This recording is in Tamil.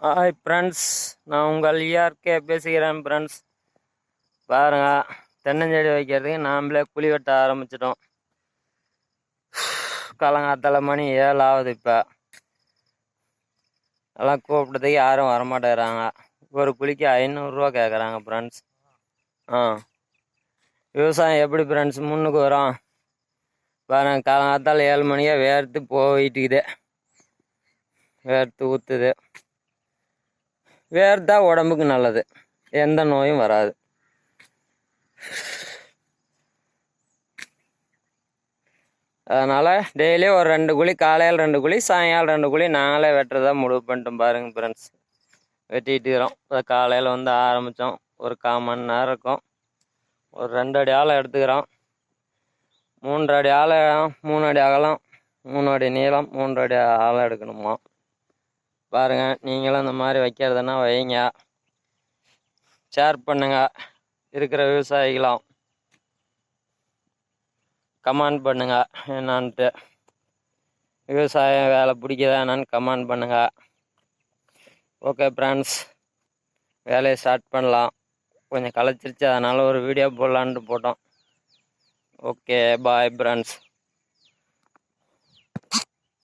ஹாய் ஃப்ரெண்ட்ஸ், நான் உங்கள் இஆர்கே பேசுகிறேன் ஃப்ரெண்ட்ஸ். பாருங்க, தென்னஞ்செடி வைக்கிறதுக்கு நாமளே குழி வெட்ட ஆரம்பிச்சிட்டோம். காலங்காத்தால மணி 7 ஆகுது. இப்போ எல்லாம் கூப்பிட்டதுக்கு யாரும் வரமாட்டேறாங்க. ஒரு குழிக்கு 500 கேட்குறாங்க ஃப்ரெண்ட்ஸ். விவசாயம் எப்படி ஃப்ரெண்ட்ஸ் முன்னுக்கு வரும் பாருங்க. காலங்காத்தால 7 மணிக்கே வேர்த்து போயிட்டுக்குது, வேர்த்து ஊற்றுது. வேர்த்தா உடம்புக்கு நல்லது, எந்த நோயும் வராது. அதனால் டெய்லி ஒரு 2 குழி, காலையில் 2 குழி, சாயங்காலம் 2 குழி நாங்களே வெட்டுறதா முடிவு பண்ணிட்டோம். பாருங்க ஃப்ரெண்ட்ஸ், வெட்டிகிட்டு இருக்கிறோம். காலையில் வந்து ஆரம்பித்தோம், ஒரு 1/4 மணி நேரம் இருக்கும். ஒரு 2 அடி ஆழம் எடுத்துக்கிறோம். 3 அடி ஆழம், 3 அடி அகலம், 3 அடி நீளம், 3 அடி ஆழம் எடுக்கணுமா. பாருங்கள், நீங்களும் இந்த மாதிரி வைக்கிறதுனா வைங்க. ஷேர் பண்ணுங்க, இருக்கிற விவசாயிகளும் கமெண்ட் பண்ணுங்க. என்னான்ட்டு விவசாயம் வேலை பிடிக்குதா என்னன்னு கமெண்ட் பண்ணுங்க. ஓகே ஃப்ரெண்ட்ஸ், வேலையை ஸ்டார்ட் பண்ணலாம். கொஞ்சம் களைச்சிருச்சு, அதனால் ஒரு வீடியோ போடலான்ட்டு போட்டோம். Okay, bye friends.